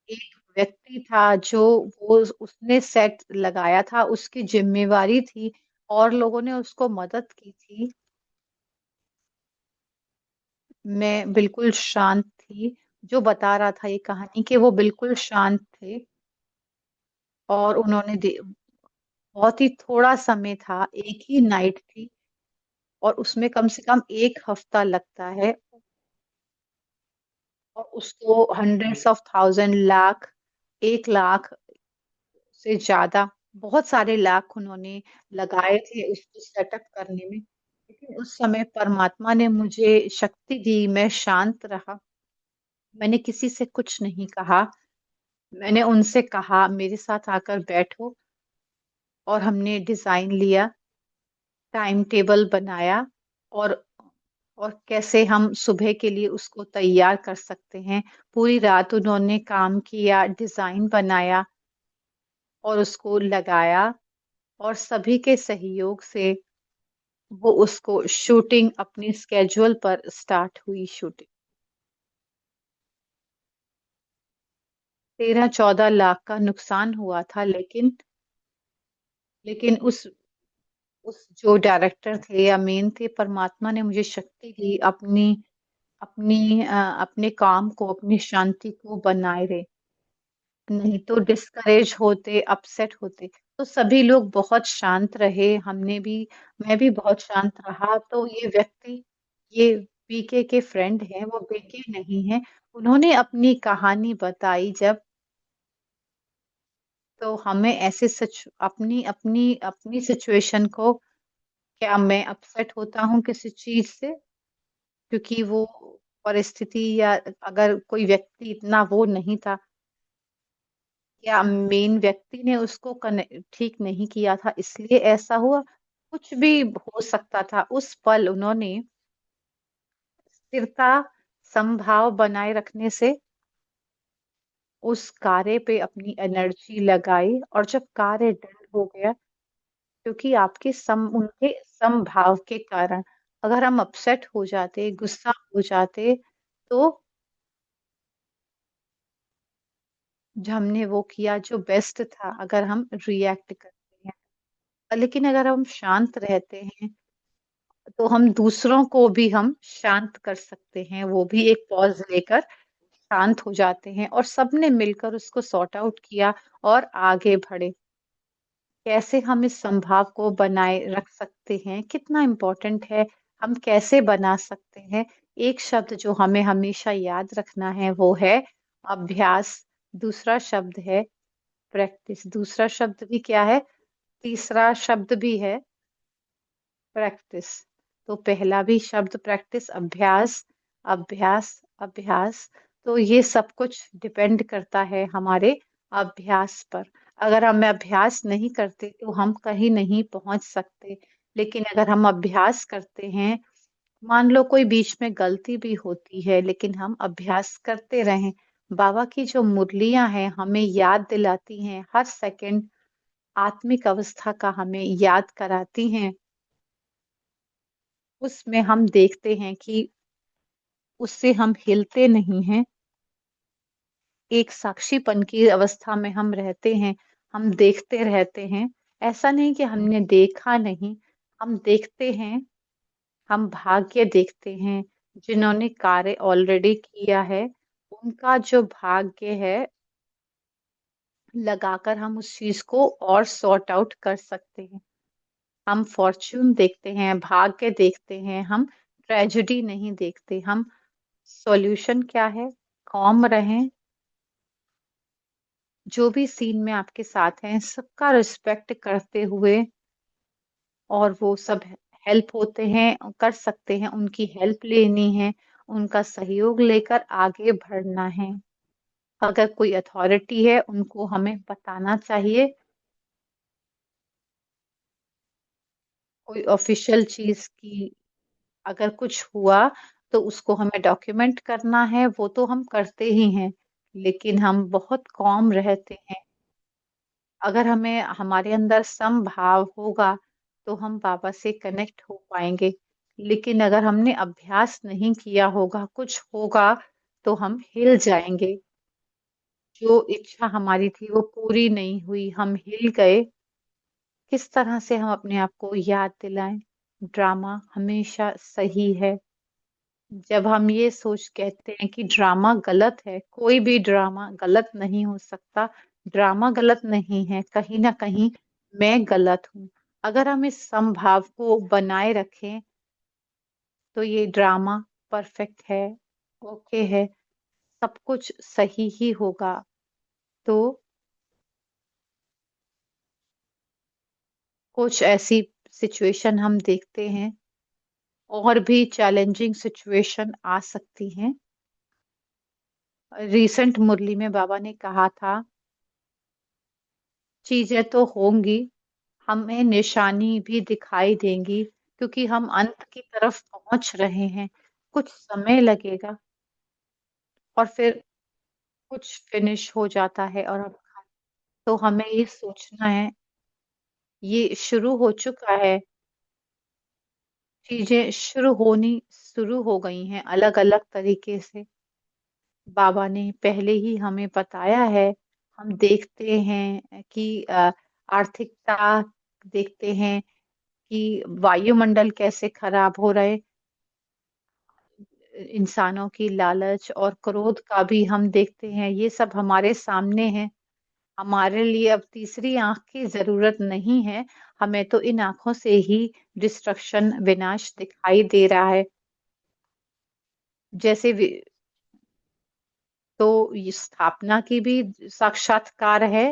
एक व्यक्ति था जो वो उसने सेट लगाया था, उसकी ज़िम्मेवारी थी और लोगों ने उसको मदद की थी। मैं बिल्कुल शांत थी, जो बता रहा था ये कहानी कि वो बिल्कुल शांत थे और उन्होंने दे बहुत ही थोड़ा समय था, एक ही नाइट थी और उसमें कम से कम 1 हफ्ता लगता है और उसको hundreds of thousand lakh, 1 lakh से ज़्यादा बहुत सारे लाख उन्होंने लगाए थे उसको सेटअप करने में। लेकिन उस समय परमात्मा ने मुझे शक्ति दी, मैं शांत रहा। मैंने किसी से कुछ नहीं कहा। मैंने उनसे कहा मेरे साथ आकर बैठो और हमने डिज़ाइन लिया, टाइम टेबल बनाया और और कैसे हम सुबह के लिए उसको तैयार कर सकते हैं। पूरी रात उन्होंने काम किया, डिज़ाइन बनाया और उसको लगाया और सभी के सहयोग से वो उसको शूटिंग अपनी स्केड्यूल पर स्टार्ट हुई शूटिंग। 13-14 लाख का नुकसान हुआ था लेकिन उस जो डायरेक्टर थे या मेन थे परमात्मा ने मुझे शक्ति दी अपने काम को, अपनी शांति को बनाए रहे। नहीं तो डिस्करेज होते, अपसेट होते। तो सभी लोग बहुत शांत रहे, मैं भी बहुत शांत रहा। तो ये पीके के फ्रेंड हैं, वो पीके नहीं हैं। उन्होंने अपनी कहानी बताई जब, तो हमें ऐसे सच अपनी अपनी अपनी सिचुएशन को क्या मैं अपसेट होता हूँ किसी चीज़ से? क्योंकि वो परिस्थिति या अगर कोई व्यक्ति इतना वो नहीं था या मेन व्यक्ति ने उसको ठीक नहीं किया था इसलिए ऐसा हुआ, कुछ भी हो सकता था। उस पल उन्होंने स्थिरता, समभाव बनाए रखने से उस कार्य पे अपनी एनर्जी लगाई और जब कार्य डन हो गया क्योंकि उनके समभाव के कारण अगर हम अपसेट हो जाते, गुस्सा हो जाते, तो जो हमने वो किया जो बेस्ट था अगर हम रिएक्ट करते हैं। लेकिन अगर हम शांत रहते हैं, तो हम दूसरों को भी हम शांत कर सकते हैं, वो भी एक पॉज़ लेकर शांत हो जाते हैं और सबने मिलकर उसको सॉर्ट आउट किया और आगे बढ़े। कैसे हम इस संभाव को बनाए रख सकते हैं, कितना इम्पोर्टेंट है, हम कैसे बना सकते हैं? एक शब्द जो हमें हमेशा याद रखना है वो है अभ्यास, दूसरा शब्द है प्रैक्टिस, दूसरा शब्द भी क्या है? तीसरा शब्द भी है प्रैक्टिस। तो पहला भी शब्द प्रैक्टिस, अभ्यास, अभ्यास, अभ्यास। तो ये सब कुछ डिपेंड करता है हमारे अभ्यास पर। अगर हम अभ्यास नहीं करते तो हम कहीं नहीं पहुंच सकते। लेकिन अगर हम अभ्यास करते हैं, मान लो कोई बीच में गलती भी होती है, लेकिन हम अभ्यास करते रहें। बाबा की जो मुरलियां हैं हमें याद दिलाती हैं, हर सेकंड आत्मिक अवस्था का हमें याद कराती हैं। उसमें हम देखते हैं कि उससे हम हिलते नहीं हैं, एक साक्षीपन की अवस्था में हम रहते हैं, हम देखते रहते हैं। ऐसा नहीं कि हमने देखा नहीं, हम देखते हैं, हम भाग्य देखते हैं, जिन्होंने कार्य ऑलरेडी किया है, उनका जो भाग्य है, लगाकर हम उस चीज़ को और सॉर्ट आउट कर सकते हैं। हम फॉर्च्यून देखते हैं, भाग्य देखते हैं, हम ट्रेजेडी नहीं देखते, हम सॉल्यूशन क्या है? कॉम रहें, जो भी सीन में आपके साथ हैं, सबका रिस्पेक्ट करते हुए और वो सब हेल्प होते हैं, कर सकते हैं, उनकी हेल्प लेनी है, उनका सहयोग लेकर आगे बढ़ना है। अगर कोई अथॉरिटी है, उनको हमें बताना चाहिए, कोई ऑफिशियल चीज़ की अगर कुछ हुआ, तो उसको हमें डॉक्यूमेंट करना है, वो तो हम करते ही हैं, लेकिन हम बहुत कॉम रहते हैं। अगर हमें हमारे अंदर समभाव होगा, तो हम बाबा से कनेक्ट हो पाएँगे। लेकिन अगर हमने अभ्यास नहीं किया होगा, कुछ होगा, तो हम हिल जाएँगे। जो इच्छा हमारी थी, वो पूरी नहीं हुई, हम हिल गए। किस तरह से हम अपने आप को याद दिलाएँ, ड्रामा हमेशा सही है। जब हम ये सोच कहते हैं कि ड्रामा गलत है, कोई भी ड्रामा गलत नहीं हो सकता। ड्रामा गलत नहीं है, कहीं न कहीं मैं गलत हूँ। अगर हम इस समभाव को बनाए रखें, तो ये ड्रामा परफेक्ट है, ओके है, सब कुछ सही ही होगा। तो कुछ ऐसी सिचुएशन हम देखते हैं और भी चैलेंजिंग सिचुएशन आ सकती हैं। रिसेंट मुरली में बाबा ने कहा था, चीज़ें तो होंगी, हमें निशानी भी दिखाई देंगी क्योंकि हम अंत की तरफ पहुंच रहे हैं। कुछ समय लगेगा और फिर कुछ फिनिश हो जाता है और हम तो हमें ये सोचना है, ये शुरू हो चुका है, चीजें शुरू हो गई हैं अलग-अलग तरीके से। बाबा ने पहले ही हमें बताया है, हम देखते हैं कि आर्थिकता देखते हैं कि वायुमंडल कैसे खराब हो रहे, इंसानों की लालच और क्रोध का भी हम देखते हैं, ये सब हमारे सामने है। हमारे लिए अब तीसरी आँख की ज़रूरत नहीं है, हमें तो इन आँखों से ही डिस्ट्रक्शन, विनाश दिखाई दे रहा है। जैसे वि तो ये स्थापना की भी साक्षात्कार है,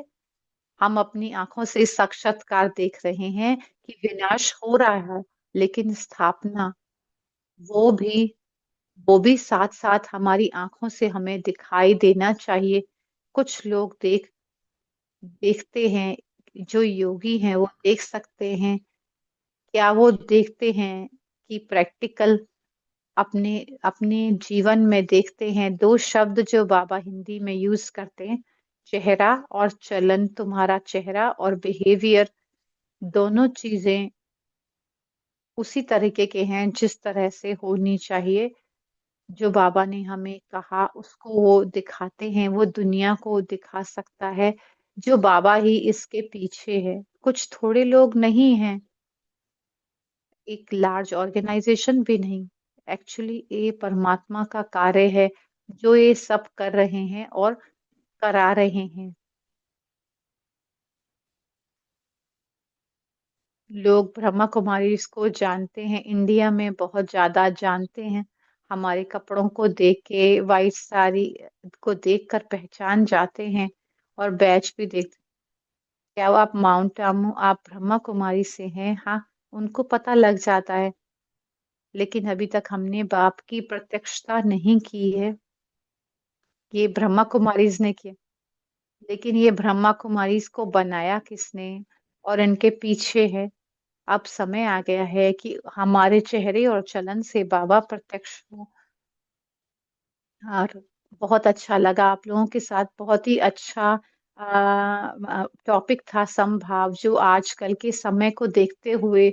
हम अपनी आँखों से साक्षात्कार देख रहे हैं कि विनाश हो रहा है, लेकिन स्थापना वो भी वो भी साथ-साथ हमारी आँखों से हमें दिखाई देना चाहिए। कुछ लोग देखते हैं, जो योगी हैं वो देख सकते हैं। क्या वो देखते हैं कि प्रैक्टिकल अपने अपने जीवन में देखते हैं? 2 शब्द जो बाबा हिंदी में यूज़ करते हैं, चेहरा और चलन, तुम्हारा चेहरा और बिहेवियर दोनों चीज़ें उसी तरीके के हैं जिस तरह से होनी चाहिए। जो बाबा ने हमें कहा उसको वो दिखाते हैं, वो दुनिया को दिखा सकता है, जो बाबा ही इसके पीछे है। कुछ थोड़े लोग नहीं हैं, एक लार्ज ऑर्गेनाइज़ेशन भी नहीं। एक्चुअली ये परमात्मा का कार्य है, जो ये सब कर रहे हैं और करा रहे हैं। लोग ब्रह्मा कुमारी इसको जानते हैं, इंडिया में बहुत ज्यादा जानते हैं। हमारे कपड़ों को देख के, वाइट साड़ी को देखकर पहचान जाते हैं। और बैच भी देख, क्या वो आप माउंट आबू, आप ब्रह्मा कुमारी से हैं, हाँ, उनको पता लग जाता है। लेकिन अभी तक हमने बाप की प्रत्यक्षता नहीं की है। ये ब्रह्मा कुमारीज ने किया। लेकिन ये ब्रह्मा कुमारीज को बनाया किसने, और इनके पीछे है। अब समय आ गया है कि हमारे चेहरे और चलन से बाबा प्रत्यक्ष हो। और बहुत अच्छा लगा आप लोगों के साथ, बहुत ही अच्छा टॉपिक था समभाव, जो आजकल के समय को देखते हुए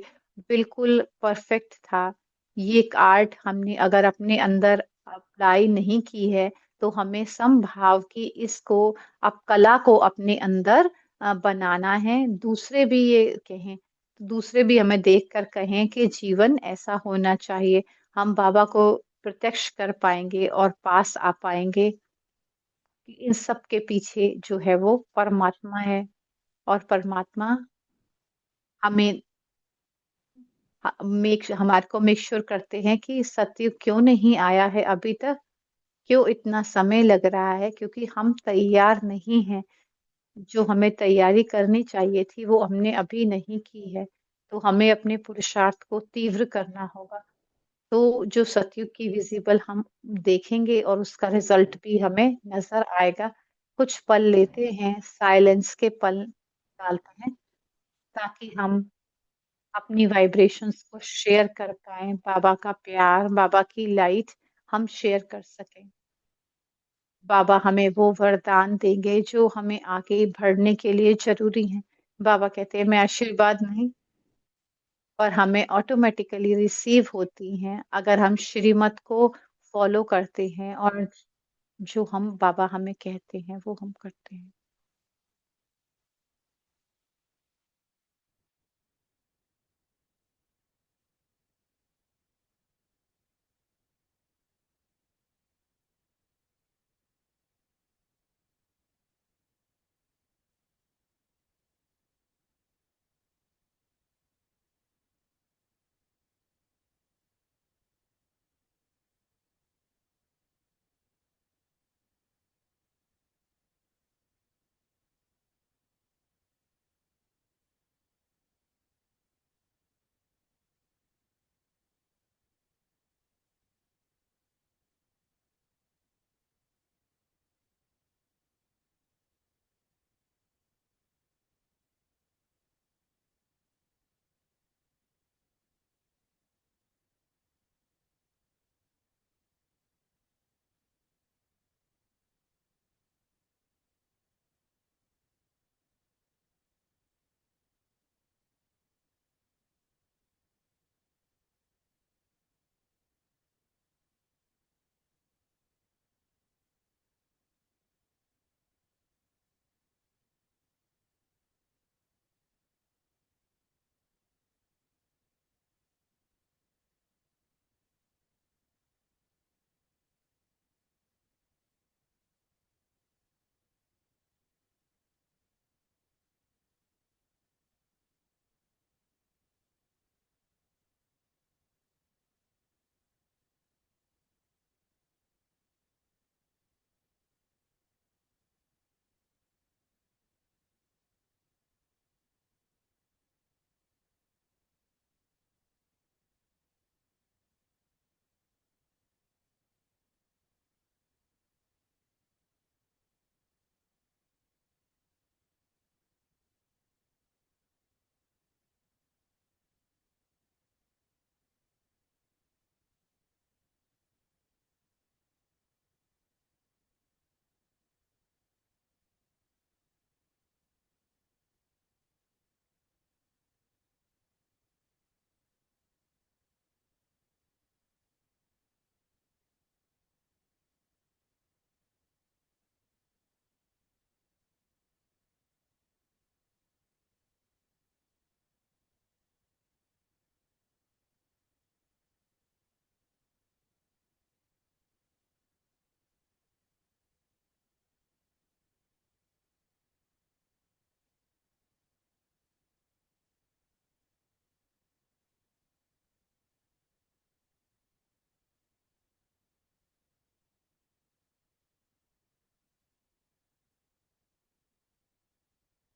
बिल्कुल परफेक्ट था। ये एक आर्ट हमने अगर अपने अंदर अप्लाई नहीं की है, तो हमें समभाव की इसको, अब कला को अपने अंदर बनाना है। दूसरे भी ये कहें, दूसरे भी हमें देखकर कहें कि जीवन ऐसा होना चाहिए। हम बाबा को प्रत्यक्ष कर पाएंगे और पास आ पाएंगे कि इन सब के पीछे जो है वो परमात्मा है। और परमात्मा हमें हमारे को मेक श्योर करते हैं कि सत्युग क्यों नहीं आया है अभी तक, क्यों इतना समय लग रहा है, क्योंकि हम तैयार नहीं हैं। जो हमें तैयारी करनी चाहिए थी वो हमने अभी नहीं की है। तो हमें अपने पुरुषार्थ को तीव्र करना होगा। तो जो सतयुग की विजिबल हम देखेंगे और उसका रिजल्ट भी हमें नजर आएगा। कुछ पल लेते हैं, साइलेंस के पल डालते हैं, ताकि हम अपनी वाइब्रेशंस को शेयर कर पाए, बाबा का प्यार, बाबा की लाइट हम शेयर कर सकें। बाबा हमें वो वरदान देंगे जो हमें आगे बढ़ने के लिए जरूरी है। बाबा कहते हैं मैं आशीर्वाद नहीं, और हमें ऑटोमेटिकली रिसीव होती हैं अगर हम श्रीमत को फॉलो करते हैं, और जो हम बाबा हमें कहते हैं वो हम करते हैं।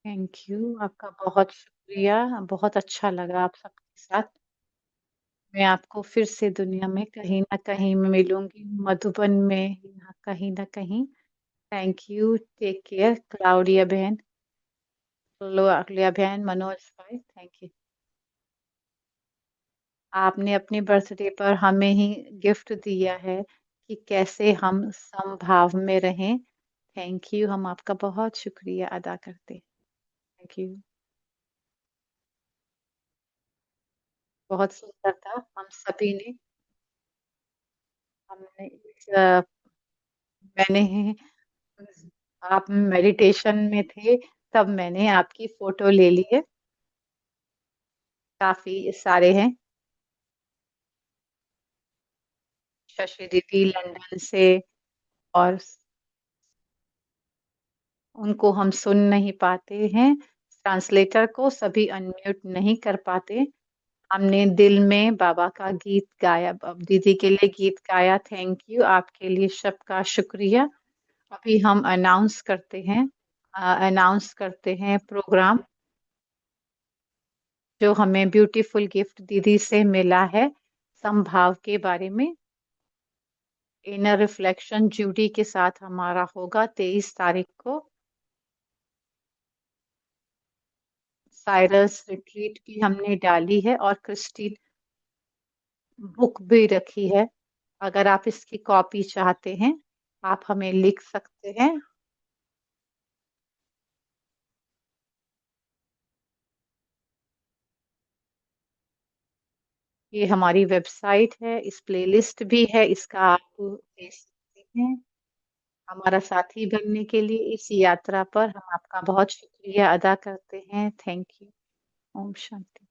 थैंक यू, आपका बहुत शुक्रिया। बहुत अच्छा लगा आप सबके साथ। मैं आपको फिर से दुनिया में कहीं न कहीं मिलूँगी, मधुबन में या कहीं न कहीं। Thank you, take care, Claudia बहन, क्लाउडिया बहन, मनोज भाई, थैंक यू। आपने अपने बर्थडे पर हमें ही गिफ्ट दिया है कि कैसे हम समभाव में रहें। थैंक यू, हम आपका बहुत शुक्रिया अदा करते हैं। Thank you. बहुत सुंदर था, हम सभी ने हमने मैंने आप मेडिटेशन में थे, तब मैंने आपकी फ़ोटो ले ली है, काफ़ी सारे हैं। शशि दीदी लंदन से और उनको हम सुन नहीं पाते हैं, ट्रांसलेटर को सभी अनम्यूट नहीं कर पाते। हमने दिल में बाबा का गीत गाया, दीदी के लिए गीत गाया, थैंक यू, आपके लिए सबका शुक्रिया। अभी हम अनाउंस करते हैं प्रोग्राम जो हमें ब्यूटीफुल गिफ्ट दीदी से मिला है समभाव के बारे में। इनर रिफ्लेक्शन जूडी के साथ हमारा होगा 23 तारीख को। साइरस रिट्रीट भी हमने डाली है और क्रिस्टी बुक भी रखी है। अगर आप इसकी कॉपी चाहते हैं, आप हमें लिख सकते हैं। ये हमारी वेबसाइट है, इस प्लेलिस्ट भी है, इसका आप देख सकते हैं। हमारा साथी बनने के लिए इस यात्रा पर हम आपका बहुत शुक्रिया अदा करते हैं। Thank you. ओम शांति।